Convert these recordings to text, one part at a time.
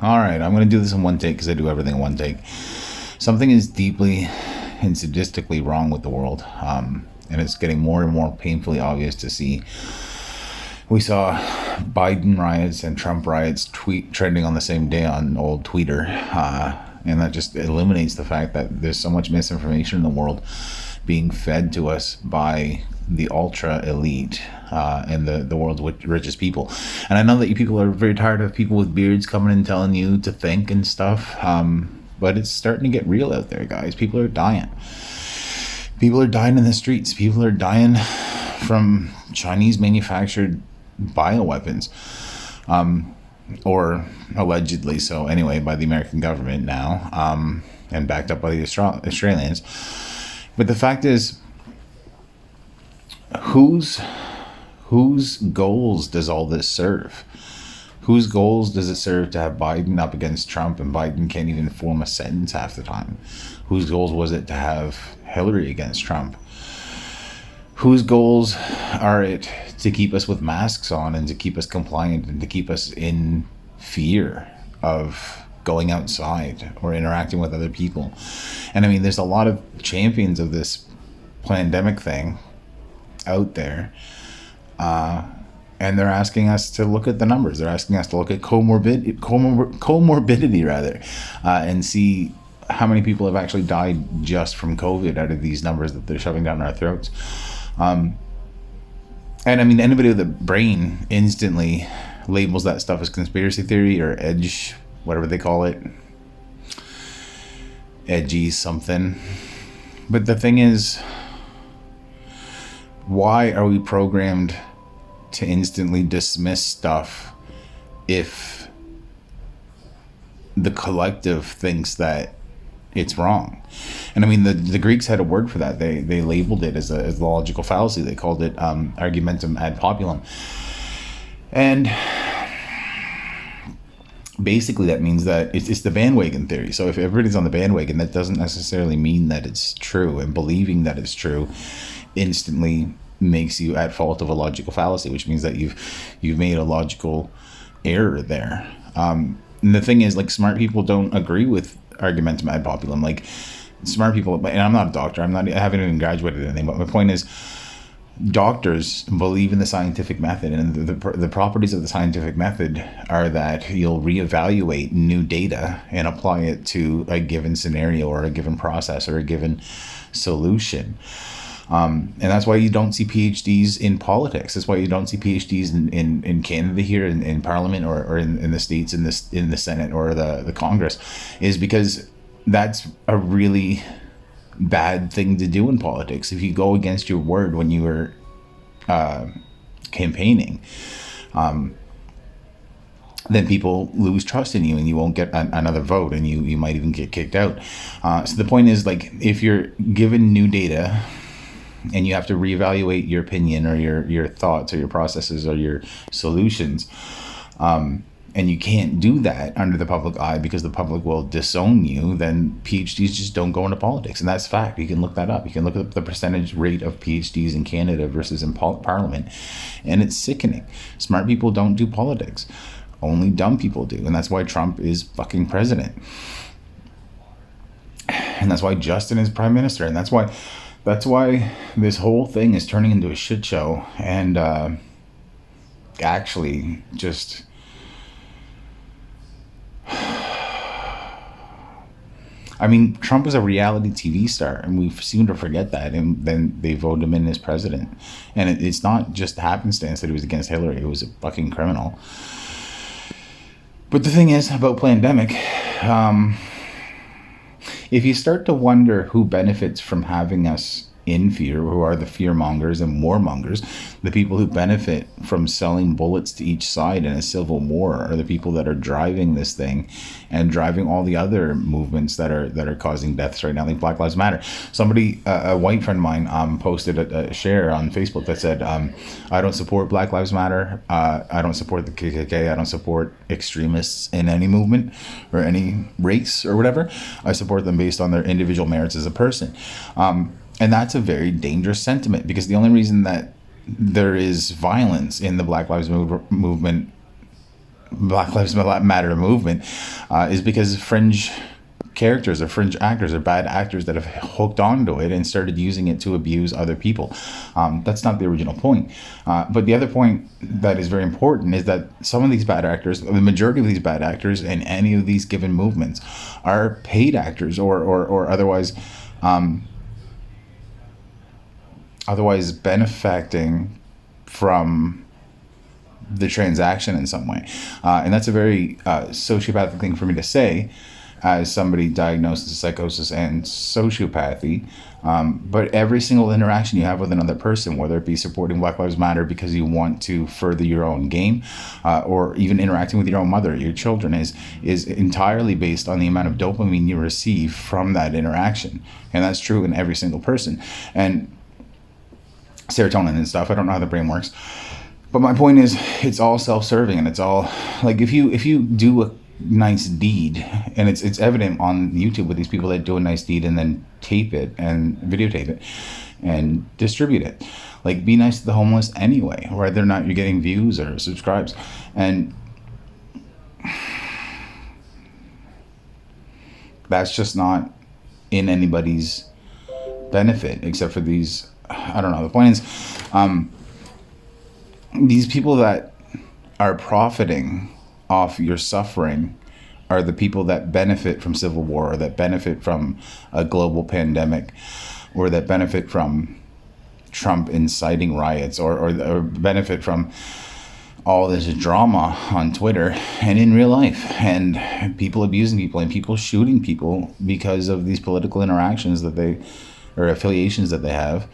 All right, I'm going to do this in one take because I do everything in one take. Something is deeply and sadistically wrong with the world, and it's getting more and more painfully obvious to see. We saw Biden riots and Trump riots trending on the same day on old Twitter, and that just illuminates the fact that there's so much misinformation in the world being fed to us by the ultra elite and the world's richest people. And I know that you people are very tired of people with beards coming and telling you to think and stuff, but it's starting to get real out there, guys. People are dying. People are dying in the streets. People are dying from Chinese manufactured bioweapons, or allegedly so anyway, by the American government now, and backed up by the Australians. But the fact is, whose goals does all this serve? Whose goals does it serve to have Biden up against Trump and Biden can't even form a sentence half the time? Whose goals was it to have Hillary against Trump? Whose goals are it to keep us with masks on and to keep us compliant and to keep us in fear of going outside or interacting with other people? And I mean, there's a lot of champions of this Plandemic thing out there, and they're asking us to look at the numbers. They're asking us to look at comorbidity rather, and see how many people have actually died just from COVID out of these numbers that they're shoving down our throats. And I mean, anybody with a brain instantly labels that stuff as conspiracy theory or edge, whatever they call it, edgy something. But the thing is, why are we programmed to instantly dismiss stuff if the collective thinks that it's wrong? And I mean, the Greeks had a word for that. They labeled it as a logical fallacy. They called it argumentum ad populum. And basically that means that it's the bandwagon theory. So if everybody's on the bandwagon, that doesn't necessarily mean that it's true. And believing that it's true instantly makes you at fault of a logical fallacy, which means that you've made a logical error there. And the thing is, like, smart people don't agree with argumentum ad populum. Like, smart people, and I'm not a doctor, I haven't even graduated anything, but my point is, doctors believe in the scientific method, and the properties of the scientific method are that you'll reevaluate new data and apply it to a given scenario or a given process or a given solution. And that's why you don't see PhDs in politics. That's why you don't see PhDs in Canada here in Parliament or in the States in the Senate or the Congress, is because that's a really bad thing to do in politics. If you go against your word when you were campaigning, then people lose trust in you and you won't get another vote, and you might even get kicked out. So the point is, like, if you're given new data and you have to reevaluate your opinion or your thoughts or your processes or your solutions, and you can't do that under the public eye because the public will disown you, then PhDs just don't go into politics. And that's fact. You can look that up. You can look at the percentage rate of PhDs in Canada versus in Parliament, and it's sickening. Smart people don't do politics. Only dumb people do. And that's why Trump is fucking president. And that's why Justin is prime minister. And that's why this whole thing is turning into a shit show. And actually just... I mean, Trump is a reality TV star, and we seem to forget that, and then they voted him in as president. And it's not just happenstance that he was against Hillary. It was a fucking criminal. But the thing is about Plandemic, if you start to wonder who benefits from having us in fear, who are the fear mongers and warmongers, the people who benefit from selling bullets to each side in a civil war are the people that are driving this thing and driving all the other movements that are causing deaths right now, like Black Lives Matter. Somebody, a white friend of mine, posted a share on Facebook that said, I don't support Black Lives Matter, I don't support the KKK, I don't support extremists in any movement or any race or whatever. I support them based on their individual merits as a person. And that's a very dangerous sentiment, because the only reason that there is violence in the Black Lives movement Black Lives Matter movement is because fringe characters or fringe actors or bad actors that have hooked onto it and started using it to abuse other people. That's not the original point. But the other point that is very important is that some of these bad actors, the majority of these bad actors in any of these given movements, are paid actors or otherwise benefiting from the transaction in some way. And that's a very sociopathic thing for me to say as somebody diagnosed with psychosis and sociopathy. But every single interaction you have with another person, whether it be supporting Black Lives Matter because you want to further your own game, or even interacting with your own mother, your children, is entirely based on the amount of dopamine you receive from that interaction. And that's true in every single person. And serotonin and stuff, I don't know how the brain works. But my point is, it's all self-serving, and it's all like if you do a nice deed, and it's evident on YouTube with these people that do a nice deed and then tape it and videotape it and distribute it. Like, be nice to the homeless anyway, whether or not you're getting views or subscribes. And that's just not in anybody's benefit except for these. I don't know. The point is, these people that are profiting off your suffering are the people that benefit from civil war, or that benefit from a global pandemic, or that benefit from Trump inciting riots, or benefit from all this drama on Twitter and in real life, and people abusing people and people shooting people because of these political interactions that they, or affiliations that they have.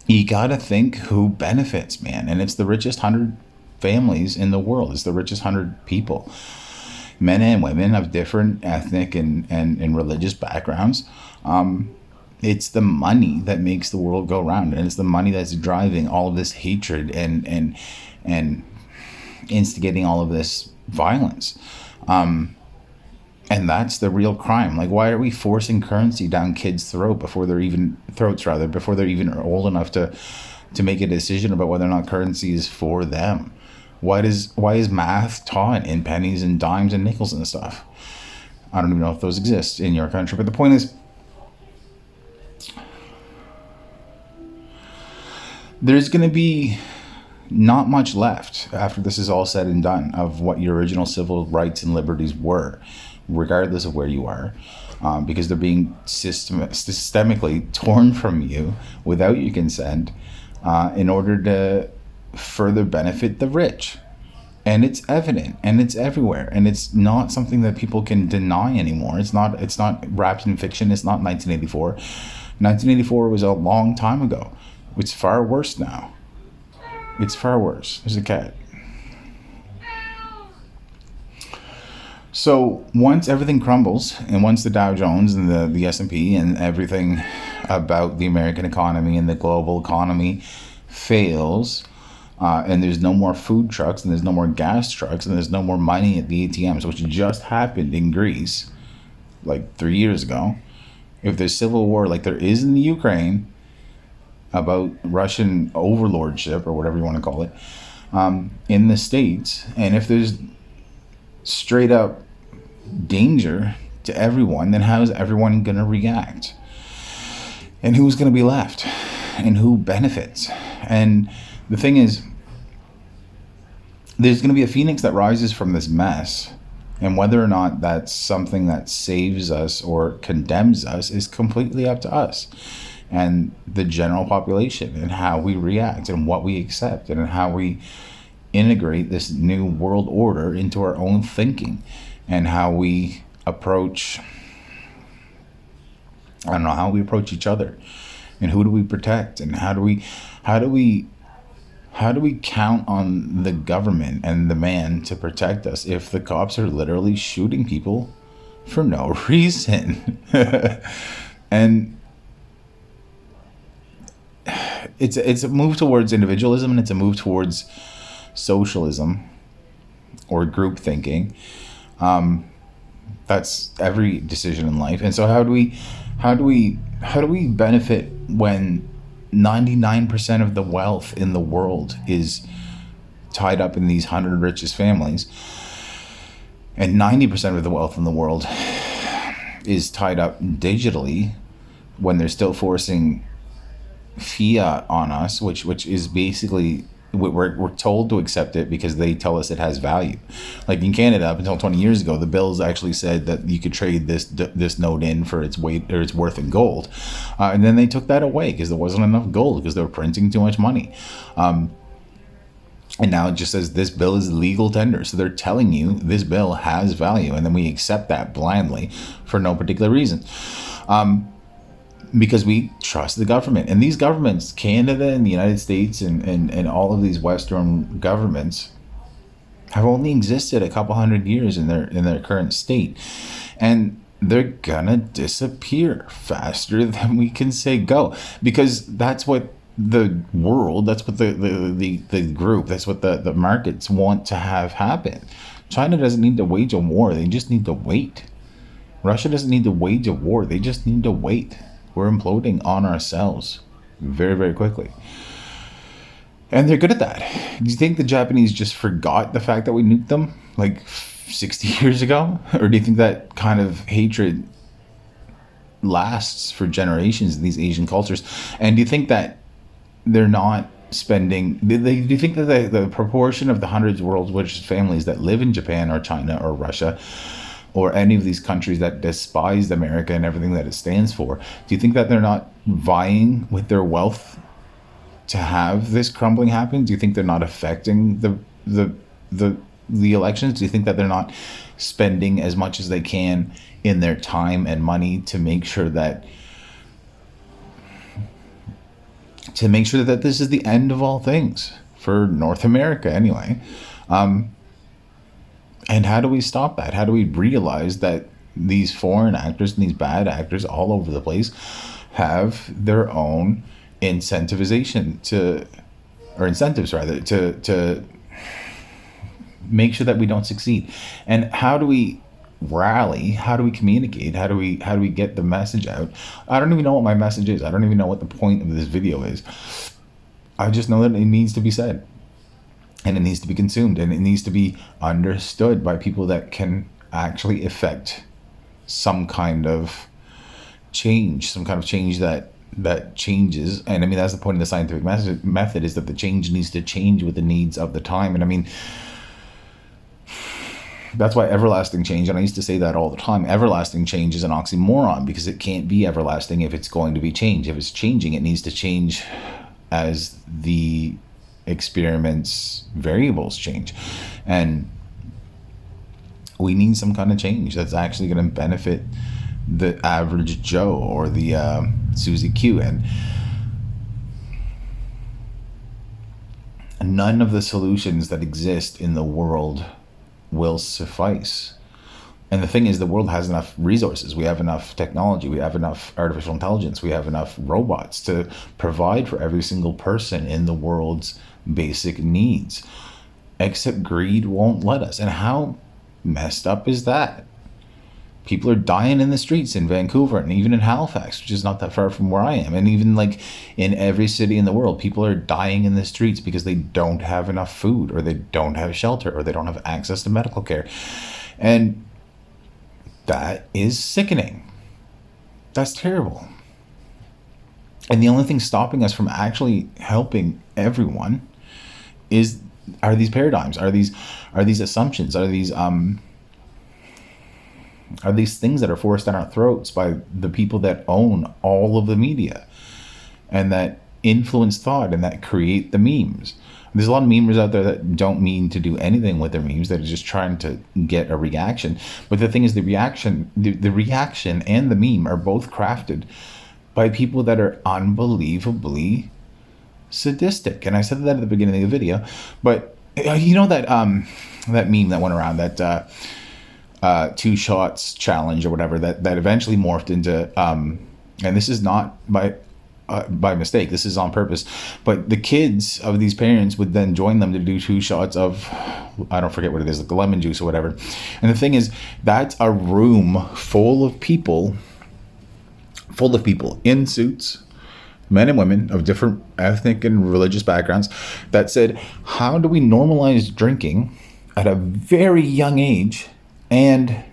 You gotta think who benefits, man. And it's the richest 100 families in the world. It's the richest 100 people, men and women of different ethnic and religious backgrounds. It's the money that makes the world go round, and it's the money that's driving all of this hatred and instigating all of this violence. And that's the real crime. Like, why are we forcing currency down kids' before they're even old enough to make a decision about whether or not currency is for them? Why is math taught in pennies and dimes and nickels and stuff? I don't even know if those exist in your country. But the point is, there's going to be not much left after this is all said and done of what your original civil rights and liberties were, regardless of where you are, because they're being systemically torn from you without your consent, in order to further benefit the rich. And it's evident, and it's everywhere, and it's not something that people can deny anymore. It's not wrapped in fiction. It's not 1984. 1984 was a long time ago. It's far worse now. It's far worse. There's a cat. So once everything crumbles, and once the Dow Jones and the S&P and everything about the American economy and the global economy fails, and there's no more food trucks, and there's no more gas trucks, and there's no more money at the ATMs, which just happened in Greece like 3 years ago. If there's civil war like there is in the Ukraine about Russian overlordship, or whatever you want to call it, in the States, and if there's straight up danger to everyone, then how is everyone going to react? And who's going to be left? And who benefits? And the thing is, there's going to be a phoenix that rises from this mess. And whether or not that's something that saves us or condemns us is completely up to us and the general population, and how we react and what we accept, and how we integrate this new world order into our own thinking, and how we approach, how we approach each other, and who do we protect, and how do we count on the government and the man to protect us if the cops are literally shooting people for no reason? And it's a move towards individualism, and it's a move towards socialism or group thinking. That's every decision in life. And so how do we benefit when 99% of the wealth in the world is tied up in these 100 richest families, and 90% of the wealth in the world is tied up digitally, when they're still forcing fiat on us, which is basically, we're told to accept it because they tell us it has value. Like in Canada, up until 20 years ago, the bills actually said that you could trade this note in for its weight or its worth in gold, and then they took that away because there wasn't enough gold, because they were printing too much money. And now it just says this bill is legal tender. So they're telling you this bill has value, and then we accept that blindly for no particular reason. Because we trust the government. And these governments, Canada and the United States and all of these Western governments, have only existed a couple hundred years in their current state. And they're gonna disappear faster than we can say go. Because that's what the world, that's what the group, that's what the markets want to have happen. China doesn't need to wage a war, they just need to wait. Russia doesn't need to wage a war, they just need to wait. We're imploding on ourselves very, very quickly. And they're good at that. Do you think the Japanese just forgot the fact that we nuked them like 60 years ago? Or do you think that kind of hatred lasts for generations in these Asian cultures? And do you think that they're not spending, do you think that the proportion of the hundreds of world's richest families that live in Japan or China or Russia or any of these countries that despise America and everything that it stands for, do you think that they're not vying with their wealth to have this crumbling happen? Do you think they're not affecting the elections? Do you think that they're not spending as much as they can in their time and money to make sure that this is the end of all things for North America anyway? And how do we stop that? How do we realize that these foreign actors and these bad actors all over the place have their own incentivization to make sure that we don't succeed? And how do we rally? How do we communicate? How do we get the message out? I don't even know what my message is. I don't even know what the point of this video is. I just know that it needs to be said. And it needs to be consumed, and it needs to be understood by people that can actually effect some kind of change that changes. And I mean, that's the point of the scientific method, is that the change needs to change with the needs of the time. And I mean, that's why everlasting change, and I used to say that all the time, everlasting change is an oxymoron, because it can't be everlasting if it's going to be changed. If it's changing, it needs to change as the experiments variables change, and we need some kind of change that's actually going to benefit the average Joe or the Susie Q. And none of the solutions that exist in the world will suffice. And the thing is, the world has enough resources. We have enough technology. We have enough artificial intelligence. We have enough robots to provide for every single person in the world's basic needs. Except greed won't let us. And how messed up is that? People are dying in the streets in Vancouver and even in Halifax, which is not that far from where I am. And even like in every city in the world, people are dying in the streets because they don't have enough food, or they don't have shelter, or they don't have access to medical care. And that is sickening. That's terrible. And the only thing stopping us from actually helping everyone are these paradigms, are these assumptions, are these things that are forced down our throats by the people that own all of the media and that influence thought and that create the memes. There's a lot of memers out there that don't mean to do anything with their memes. They're just trying to get a reaction. But the thing is, the reaction and the meme are both crafted by people that are unbelievably sadistic. And I said that at the beginning of the video. But you know that meme that went around, that 2 shots challenge or whatever, that eventually morphed into and this is not by mistake, this is on purpose, but the kids of these parents would then join them to do 2 shots of, I don't forget what it is, like lemon juice or whatever. And the thing is, that's a room full of people in suits men and women of different ethnic and religious backgrounds, that said, how do we normalize drinking at a very young age and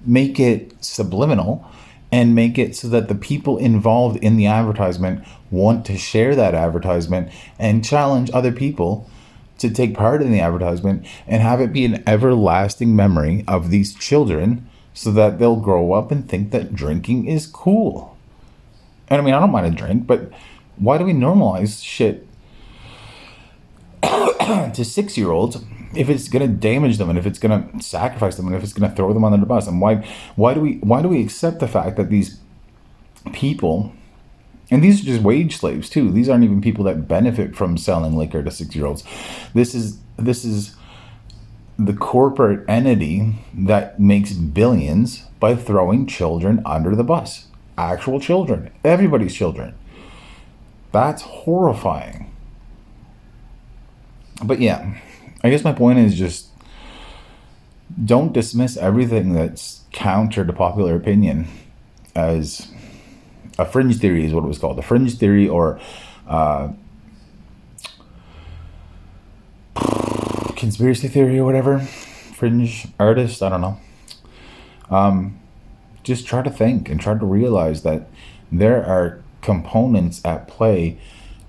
make it subliminal and make it so that the people involved in the advertisement want to share that advertisement and challenge other people to take part in the advertisement and have it be an everlasting memory of these children so that they'll grow up and think that drinking is cool. And I mean, I don't mind a drink, but why do we normalize shit to 6-year-olds if it's going to damage them and if it's going to sacrifice them and if it's going to throw them under the bus? And why do we accept the fact that these people, and these are just wage slaves too, these aren't even people that benefit from selling liquor to 6-year-olds. This is the corporate entity that makes billions by throwing children under the bus. Actual children, everybody's children. That's horrifying. But yeah, I guess my point is just don't dismiss everything that's counter to popular opinion as a fringe theory, is what it was called. A fringe theory, or conspiracy theory, or whatever. Fringe artist, I don't know. Just try to think and try to realize that there are components at play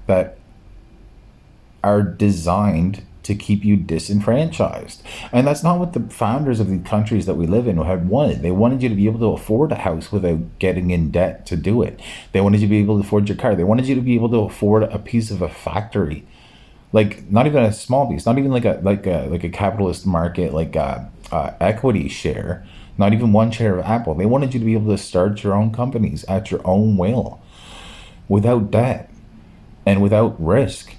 that are designed to keep you disenfranchised. And that's not what the founders of the countries that we live in had wanted. They wanted you to be able to afford a house without getting in debt to do it. They wanted you to be able to afford your car. They wanted you to be able to afford a piece of a factory. Like, not even a small piece, not even like a capitalist market, like a equity share, not even one share of Apple. They wanted you to be able to start your own companies at your own will, without debt and without risk.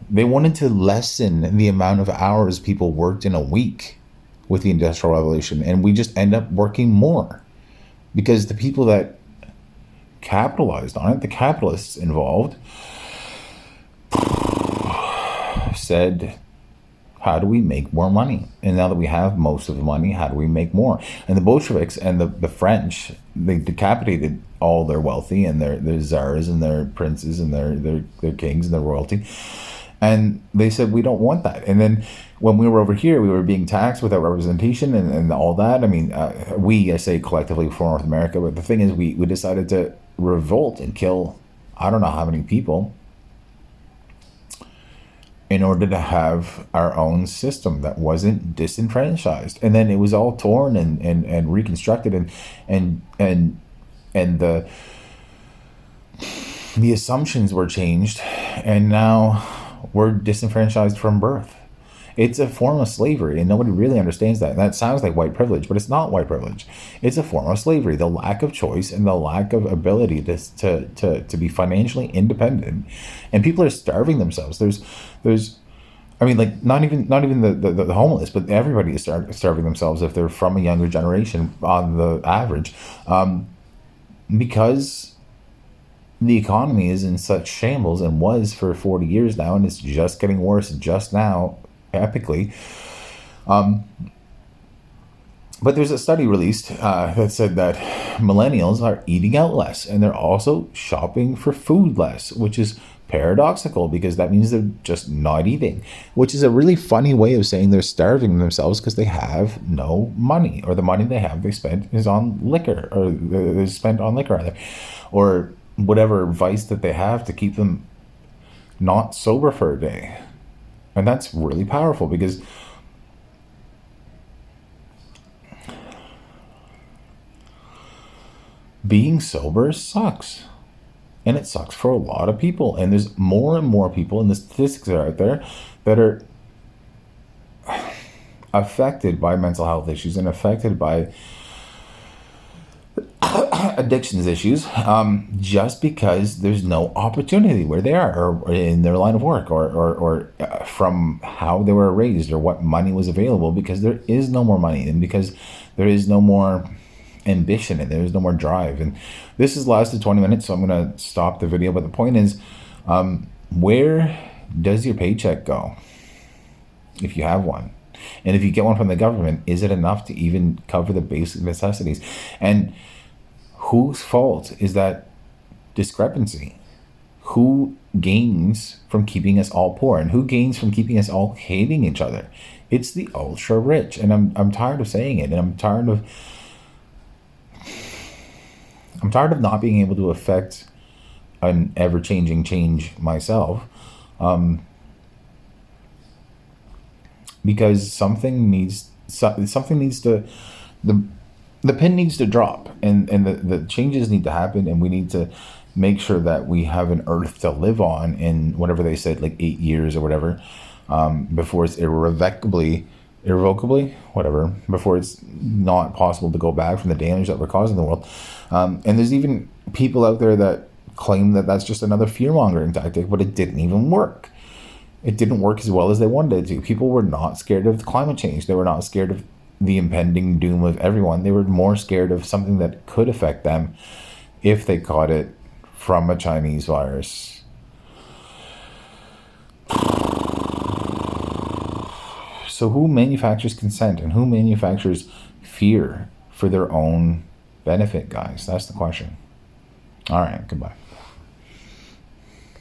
They wanted to lessen the amount of hours people worked in a week with the Industrial Revolution, and we just end up working more because the people that capitalized on it, the capitalists involved, said, how do we make more money? And now that we have most of the money, how do we make more? And the Bolsheviks and the French, they decapitated all their wealthy and their czars and their princes and their kings and their royalty. And they said, we don't want that. And then when we were over here, we were being taxed without representation and all that. I mean, I say collectively for North America, but the thing is, we decided to revolt and kill I don't know how many people in order to have our own system that wasn't disenfranchised. And then it was all torn and reconstructed and the assumptions were changed, and now we're disenfranchised from birth. It's a form of slavery, and nobody really understands that. And that sounds like white privilege, but it's not white privilege. It's a form of slavery. The lack of choice and the lack of ability to be financially independent, and people are starving themselves. There's, I mean, like not even the homeless, but everybody is starving themselves if they're from a younger generation on the average, because the economy is in such shambles and was for 40 years now, and it's just getting worse just now, epically. But there's a study released that said that millennials are eating out less, and they're also shopping for food less, which is paradoxical because that means they're just not eating, which is a really funny way of saying they're starving themselves because they have no money, or the money they have they spent is on liquor, or they spent on liquor rather, or whatever vice that they have to keep them not sober for a day. And that's really powerful because being sober sucks. And it sucks for a lot of people. And there's more and more people, and the statistics are out there, that are affected by mental health issues and affected by addictions issues, just because there's no opportunity where they are, or in their line of work, or from how they were raised, or what money was available, because there is no more money, and because there is no more ambition, and there's no more drive. And this has lasted 20 minutes, so I'm going to stop the video. But the point is, where does your paycheck go, if you have one? And if you get one from the government, is it enough to even cover the basic necessities? And whose fault is that discrepancy? who gains from keeping us all poor, and who gains from keeping us all hating each other? It's the ultra rich. And I'm tired of saying it, and I'm tired of not being able to affect an ever-changing change myself, because something needs to, the pin needs to drop, and the changes need to happen, and we need to make sure that we have an earth to live on in whatever they said, like 8 years or whatever, before it's irrevocably, whatever, before it's not possible to go back from the damage that we're causing the world. And there's even people out there that claim that that's just another fear-mongering tactic, but it didn't even work. It didn't work as well as they wanted it to. People were not scared of climate change. They were not scared of the impending doom of everyone. They were more scared of something that could affect them if they caught it from a Chinese virus. So who manufactures consent, and who manufactures fear for their own benefit, guys? That's the question. All right, goodbye.